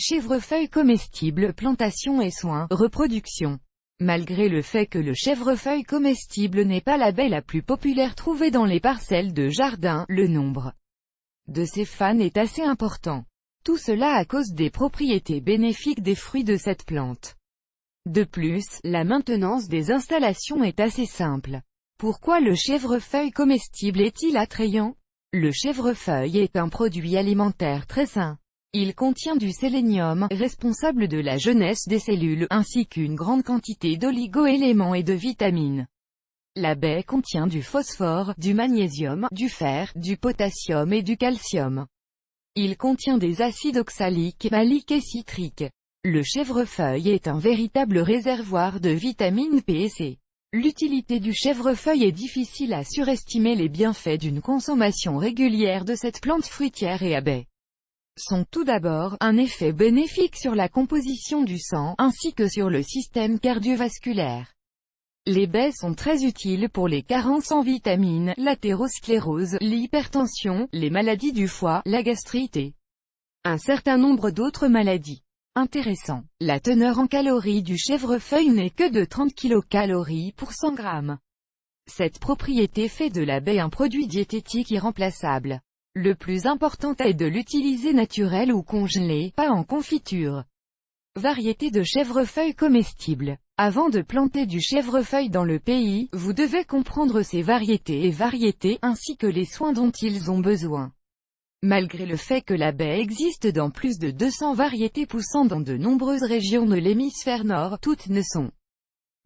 Chèvrefeuille comestible, plantation et soins, reproduction. Malgré le fait que le chèvrefeuille comestible n'est pas la baie la plus populaire trouvée dans les parcelles de jardin, le nombre de ses fans est assez important. Tout cela à cause des propriétés bénéfiques des fruits de cette plante. De plus, la maintenance des installations est assez simple. Pourquoi le chèvrefeuille comestible est-il attrayant? Le chèvrefeuille est un produit alimentaire très sain. Il contient du sélénium, responsable de la jeunesse des cellules, ainsi qu'une grande quantité d'oligo-éléments et de vitamines. La baie contient du phosphore, du magnésium, du fer, du potassium et du calcium. Il contient des acides oxaliques, maliques et citriques. Le chèvrefeuille est un véritable réservoir de vitamines P et C. L'utilité du chèvrefeuille est difficile à surestimer. Les bienfaits d'une consommation régulière de cette plante fruitière et à baie sont tout d'abord, un effet bénéfique sur la composition du sang, ainsi que sur le système cardiovasculaire. Les baies sont très utiles pour les carences en vitamines, l'athérosclérose, l'hypertension, les maladies du foie, la gastrite et un certain nombre d'autres maladies. Intéressant. La teneur en calories du chèvrefeuille n'est que de 30 kcal pour 100 grammes. Cette propriété fait de la baie un produit diététique irremplaçable. Le plus important est de l'utiliser naturel ou congelé, pas en confiture. Variété de chèvrefeuille comestible. Avant de planter du chèvrefeuille dans le pays, vous devez comprendre ses variétés ainsi que les soins dont ils ont besoin. Malgré le fait que la baie existe dans plus de 200 variétés poussant dans de nombreuses régions de l'hémisphère nord, toutes ne sont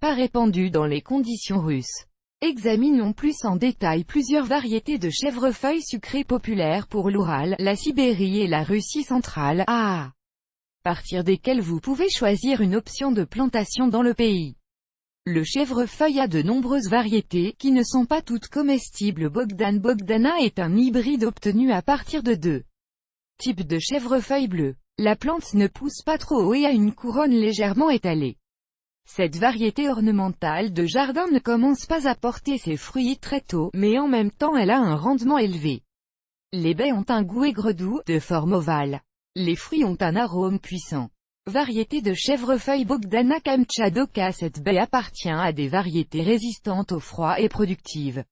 pas répandues dans les conditions russes. Examinons plus en détail plusieurs variétés de chèvrefeuille sucrées populaires pour l'Oural, la Sibérie et la Russie centrale, à partir desquelles vous pouvez choisir une option de plantation dans le pays. Le chèvrefeuille a de nombreuses variétés, qui ne sont pas toutes comestibles. Bogdana est un hybride obtenu à partir de deux types de chèvrefeuille bleu. La plante ne pousse pas trop haut et a une couronne légèrement étalée. Cette variété ornementale de jardin ne commence pas à porter ses fruits très tôt, mais en même temps elle a un rendement élevé. Les baies ont un goût aigre-doux, de forme ovale. Les fruits ont un arôme puissant. Variété de chèvrefeuille Bogdana Kamchatka. Cette baie appartient à des variétés résistantes au froid et productives.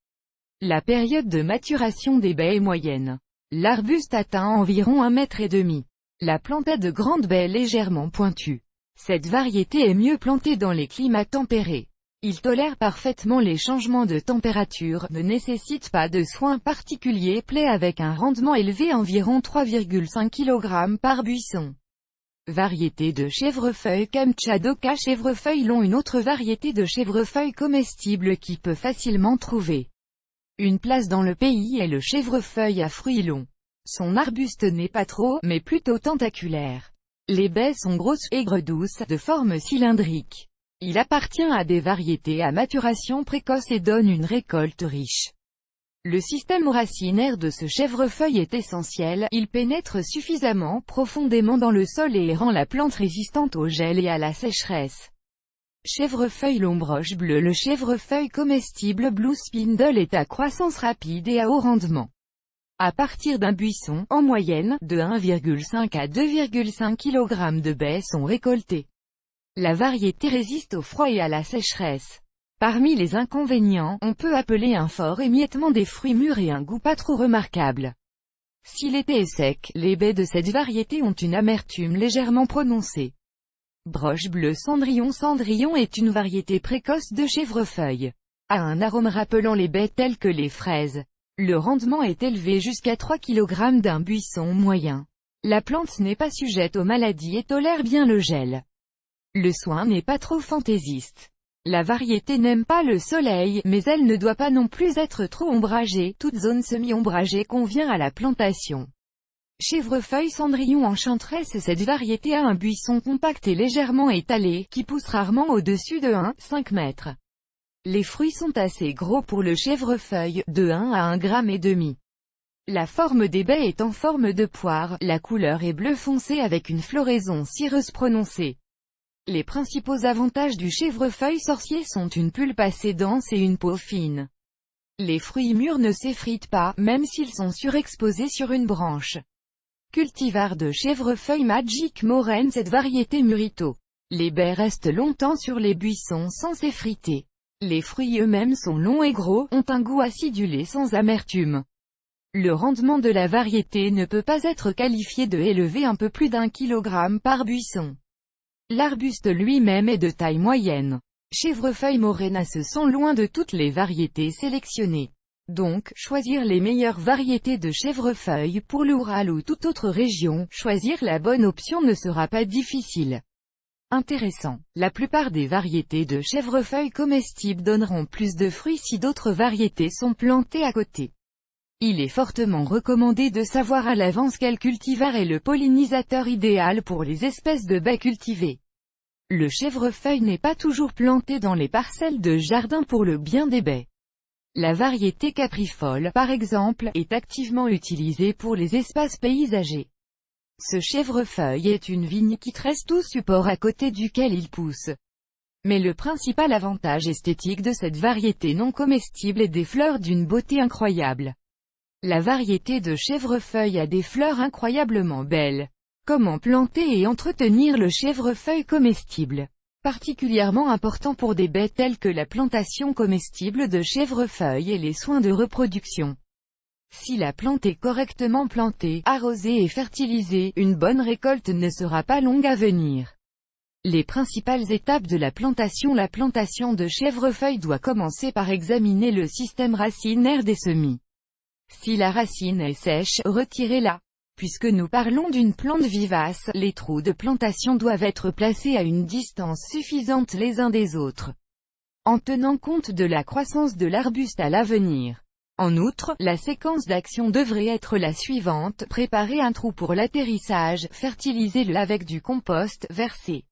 La période de maturation des baies est moyenne. L'arbuste atteint environ 1,5 m. La plante a de grandes baies légèrement pointues. Cette variété est mieux plantée dans les climats tempérés. Il tolère parfaitement les changements de température, ne nécessite pas de soins particuliers, plaît avec un rendement élevé environ 3,5 kg par buisson. Variété de chèvrefeuille Kamchatka. Chèvrefeuille long. Une autre variété de chèvrefeuille comestible qui peut facilement trouver une place dans le pays est le chèvrefeuille à fruits longs. Son arbuste n'est pas trop, mais plutôt tentaculaire. Les baies sont grosses, aigres-douces, de forme cylindrique. Il appartient à des variétés à maturation précoce et donne une récolte riche. Le système racinaire de ce chèvrefeuille est essentiel, il pénètre suffisamment profondément dans le sol et rend la plante résistante au gel et à la sécheresse. Chèvrefeuille long broche bleue. Le chèvrefeuille comestible Blue Spindle est à croissance rapide et à haut rendement. À partir d'un buisson, en moyenne, de 1,5 à 2,5 kg de baies sont récoltées. La variété résiste au froid et à la sécheresse. Parmi les inconvénients, on peut appeler un fort émiettement des fruits mûrs et un goût pas trop remarquable. Si l'été est sec, les baies de cette variété ont une amertume légèrement prononcée. Broche bleue Cendrillon. Cendrillon est une variété précoce de chèvrefeuille. A un arôme rappelant les baies telles que les fraises. Le rendement est élevé jusqu'à 3 kg d'un buisson moyen. La plante n'est pas sujette aux maladies et tolère bien le gel. Le soin n'est pas trop fantaisiste. La variété n'aime pas le soleil, mais elle ne doit pas non plus être trop ombragée. Toute zone semi-ombragée convient à la plantation. Chèvrefeuille Cendrillon enchanteresse. Cette variété a un buisson compact et légèrement étalé, qui pousse rarement au-dessus de 1,5 m. Les fruits sont assez gros pour le chèvrefeuille, de 1 à 1,5 g. La forme des baies est en forme de poire, la couleur est bleu foncé avec une floraison cireuse prononcée. Les principaux avantages du chèvrefeuille sorcier sont une pulpe assez dense et une peau fine. Les fruits mûrs ne s'effritent pas, même s'ils sont surexposés sur une branche. Cultivar de chèvrefeuille Magic Moraine. Cette variété mûrit tôt. Les baies restent longtemps sur les buissons sans s'effriter. Les fruits eux-mêmes sont longs et gros, ont un goût acidulé sans amertume. Le rendement de la variété ne peut pas être qualifié de élevé, un peu plus d'1 kg par buisson. L'arbuste lui-même est de taille moyenne. Chèvrefeuille Morena. Ce sont loin de toutes les variétés sélectionnées. Donc, choisir les meilleures variétés de chèvrefeuille pour l'Oural ou toute autre région, choisir la bonne option ne sera pas difficile. Intéressant. La plupart des variétés de chèvrefeuille comestibles donneront plus de fruits si d'autres variétés sont plantées à côté. Il est fortement recommandé de savoir à l'avance quel cultivar est le pollinisateur idéal pour les espèces de baies cultivées. Le chèvrefeuille n'est pas toujours planté dans les parcelles de jardin pour le bien des baies. La variété caprifole, par exemple, est activement utilisée pour les espaces paysagers. Ce chèvrefeuille est une vigne qui tresse tout support à côté duquel il pousse. Mais le principal avantage esthétique de cette variété non comestible est des fleurs d'une beauté incroyable. La variété de chèvrefeuille a des fleurs incroyablement belles. Comment planter et entretenir le chèvrefeuille comestible? Particulièrement important pour des baies telles que la plantation comestible de chèvrefeuille et les soins de reproduction. Si la plante est correctement plantée, arrosée et fertilisée, une bonne récolte ne sera pas longue à venir. Les principales étapes de la plantation. La plantation de chèvrefeuille doit commencer par examiner le système racinaire des semis. Si la racine est sèche, retirez-la. Puisque nous parlons d'une plante vivace, les trous de plantation doivent être placés à une distance suffisante les uns des autres, en tenant compte de la croissance de l'arbuste à l'avenir. En outre, la séquence d'action devrait être la suivante: préparer un trou pour l'atterrissage, fertilisez-le avec du compost, versez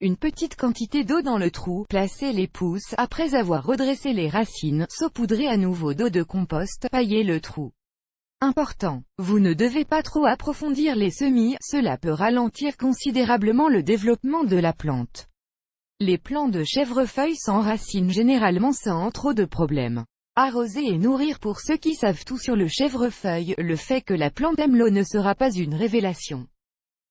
une petite quantité d'eau dans le trou, placez les pousses, après avoir redressé les racines, saupoudrez à nouveau d'eau de compost, paillez le trou. Important. Vous ne devez pas trop approfondir les semis, cela peut ralentir considérablement le développement de la plante. Les plants de chèvrefeuille s'enracinent généralement sans trop de problèmes. Arroser et nourrir. Pour ceux qui savent tout sur le chèvrefeuille, le fait que la plante aime l'eau ne sera pas une révélation.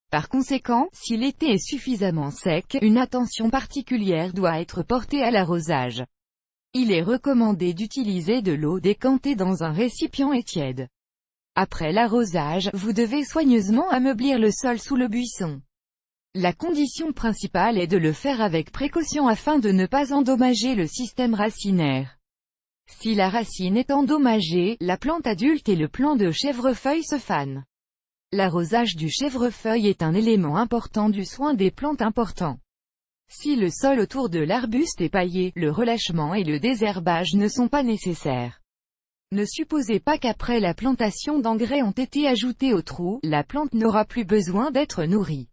Par conséquent, si l'été est suffisamment sec, une attention particulière doit être portée à l'arrosage. Il est recommandé d'utiliser de l'eau décantée dans un récipient et tiède. Après l'arrosage, vous devez soigneusement ameublir le sol sous le buisson. La condition principale est de le faire avec précaution afin de ne pas endommager le système racinaire. Si la racine est endommagée, la plante adulte et le plant de chèvrefeuille se fanent. L'arrosage du chèvrefeuille est un élément important du soin des plantes important. Si le sol autour de l'arbuste est paillé, le relâchement et le désherbage ne sont pas nécessaires. Ne supposez pas qu'après la plantation d'engrais ont été ajoutés au trou, la plante n'aura plus besoin d'être nourrie.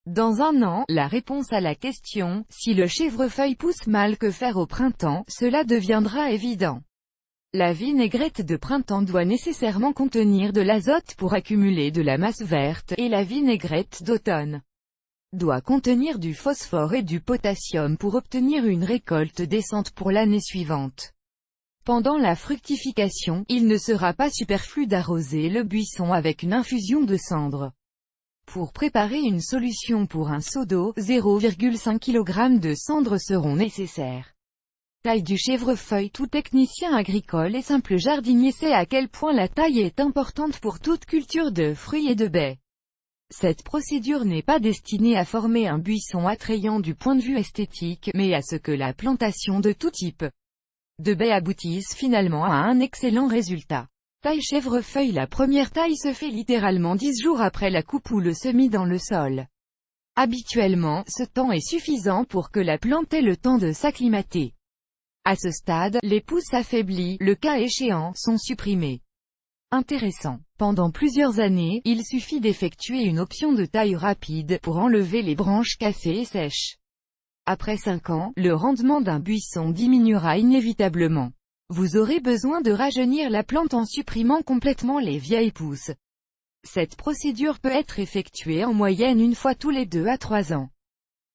Dans un an, la réponse à la question « Si le chèvrefeuille pousse mal, que faire au printemps ?», cela deviendra évident. La vinaigrette de printemps doit nécessairement contenir de l'azote pour accumuler de la masse verte, et la vinaigrette d'automne doit contenir du phosphore et du potassium pour obtenir une récolte décente pour l'année suivante. Pendant la fructification, il ne sera pas superflu d'arroser le buisson avec une infusion de cendre. Pour préparer une solution pour un seau d'eau, 0,5 kg de cendre seront nécessaires. Taille du chèvrefeuille. Tout technicien agricole et simple jardinier sait à quel point la taille est importante pour toute culture de fruits et de baies. Cette procédure n'est pas destinée à former un buisson attrayant du point de vue esthétique, mais à ce que la plantation de tout type de baies aboutisse finalement à un excellent résultat. Taille chèvrefeuille. La première taille se fait littéralement 10 jours après la coupe ou le semis dans le sol. Habituellement, ce temps est suffisant pour que la plante ait le temps de s'acclimater. À ce stade, les pousses affaiblies, le cas échéant, sont supprimées. Intéressant. Pendant plusieurs années, il suffit d'effectuer une option de taille rapide pour enlever les branches cassées et sèches. Après 5 ans, le rendement d'un buisson diminuera inévitablement. Vous aurez besoin de rajeunir la plante en supprimant complètement les vieilles pousses. Cette procédure peut être effectuée en moyenne une fois tous les 2 à 3 ans.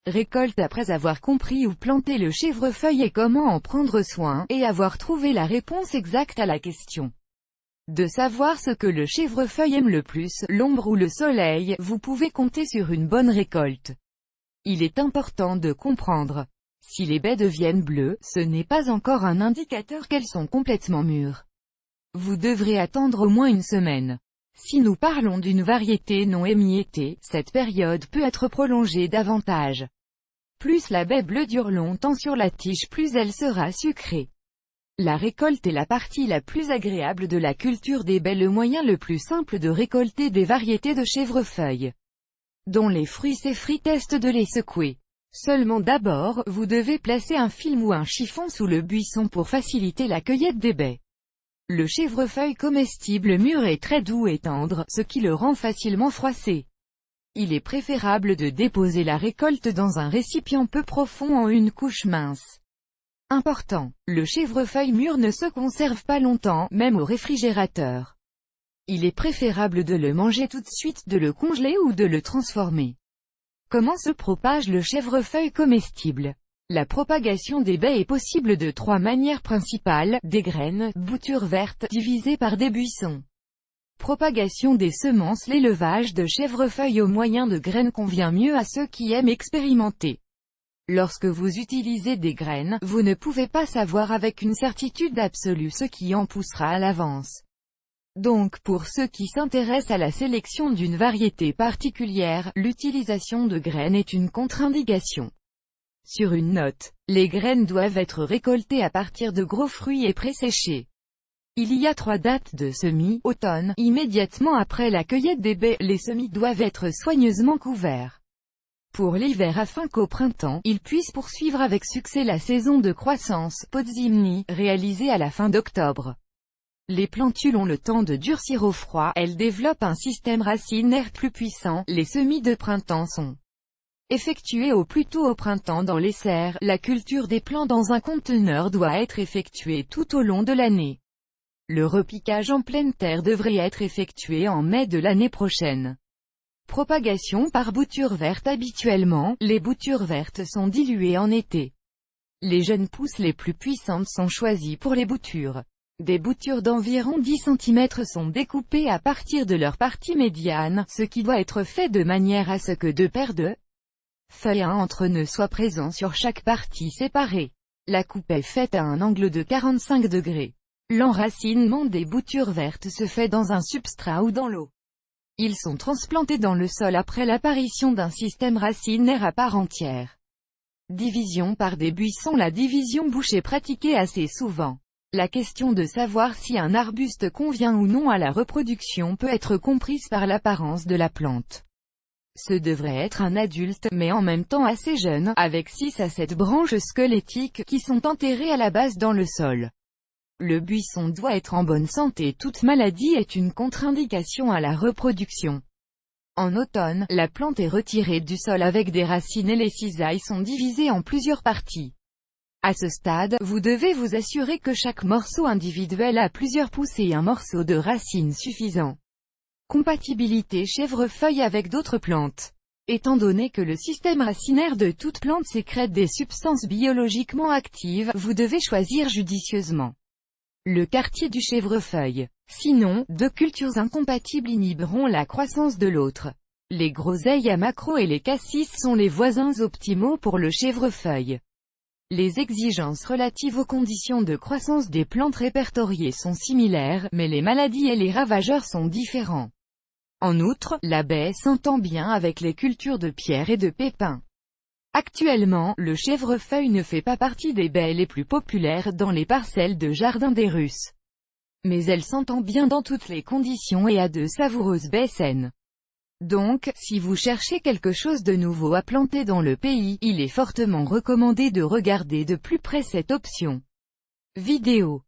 Récolte. Après avoir compris où planter le chèvrefeuille et comment en prendre soin, et avoir trouvé la réponse exacte à la question de savoir ce que le chèvrefeuille aime le plus, l'ombre ou le soleil, vous pouvez compter sur une bonne récolte. Il est important de comprendre. Si les baies deviennent bleues, ce n'est pas encore un indicateur qu'elles sont complètement mûres. Vous devrez attendre au moins une semaine. Si nous parlons d'une variété non émiettée, cette période peut être prolongée davantage. Plus la baie bleue dure longtemps sur la tige, plus elle sera sucrée. La récolte est la partie la plus agréable de la culture des baies, le moyen le plus simple de récolter des variétés de chèvrefeuille, dont les fruits s'effritent est de les secouer. Seulement d'abord, vous devez placer un film ou un chiffon sous le buisson pour faciliter la cueillette des baies. Le chèvrefeuille comestible mûr est très doux et tendre, ce qui le rend facilement froissé. Il est préférable de déposer la récolte dans un récipient peu profond en une couche mince. Important, le chèvrefeuille mûr ne se conserve pas longtemps, même au réfrigérateur. Il est préférable de le manger tout de suite, de le congeler ou de le transformer. Comment se propage le chèvrefeuille comestible? La propagation des baies est possible de 3 manières principales: des graines, boutures vertes, divisées par des buissons. Propagation des semences. L'élevage de chèvrefeuille au moyen de graines convient mieux à ceux qui aiment expérimenter. Lorsque vous utilisez des graines, vous ne pouvez pas savoir avec une certitude absolue ce qui en poussera à l'avance. Donc pour ceux qui s'intéressent à la sélection d'une variété particulière, l'utilisation de graines est une contre-indication. Sur une note, les graines doivent être récoltées à partir de gros fruits et pré-séchés. Il y a 3 dates de semis: automne, immédiatement après la cueillette des baies, les semis doivent être soigneusement couverts. Pour l'hiver, afin qu'au printemps, ils puissent poursuivre avec succès la saison de croissance, podzimni, réalisée à la fin d'octobre. Les plantules ont le temps de durcir au froid, elles développent un système racinaire plus puissant. Les semis de printemps sont effectués au plus tôt au printemps dans les serres. La culture des plants dans un conteneur doit être effectuée tout au long de l'année. Le repiquage en pleine terre devrait être effectué en mai de l'année prochaine. Propagation par bouture verte. Habituellement, les boutures vertes sont diluées en été. Les jeunes pousses les plus puissantes sont choisies pour les boutures. Des boutures d'environ 10 cm sont découpées à partir de leur partie médiane, ce qui doit être fait de manière à ce que 2 paires de feuilles entre ne soient présents sur chaque partie séparée. La coupe est faite à un angle de 45 degrés. L'enracinement des boutures vertes se fait dans un substrat ou dans l'eau. Ils sont transplantés dans le sol après l'apparition d'un système racinaire à part entière. Division par des buissons. La division bouche est pratiquée assez souvent. La question de savoir si un arbuste convient ou non à la reproduction peut être comprise par l'apparence de la plante. Ce devrait être un adulte, mais en même temps assez jeune, avec 6 à 7 branches squelettiques, qui sont enterrées à la base dans le sol. Le buisson doit être en bonne santé. Toute maladie est une contre-indication à la reproduction. En automne, la plante est retirée du sol avec des racines et les cisailles sont divisées en plusieurs parties. À ce stade, vous devez vous assurer que chaque morceau individuel a plusieurs pousses et un morceau de racine suffisant. Compatibilité chèvrefeuille avec d'autres plantes. Étant donné que le système racinaire de toute plante sécrète des substances biologiquement actives, vous devez choisir judicieusement le quartier du chèvrefeuille. Sinon, 2 cultures incompatibles inhiberont la croissance de l'autre. Les groseilles à maquereaux et les cassis sont les voisins optimaux pour le chèvrefeuille. Les exigences relatives aux conditions de croissance des plantes répertoriées sont similaires, mais les maladies et les ravageurs sont différents. En outre, la baie s'entend bien avec les cultures de pierre et de pépins. Actuellement, le chèvrefeuille ne fait pas partie des baies les plus populaires dans les parcelles de jardin des Russes. Mais elle s'entend bien dans toutes les conditions et a de savoureuses baies saines. Donc, si vous cherchez quelque chose de nouveau à planter dans le pays, il est fortement recommandé de regarder de plus près cette option. Vidéo.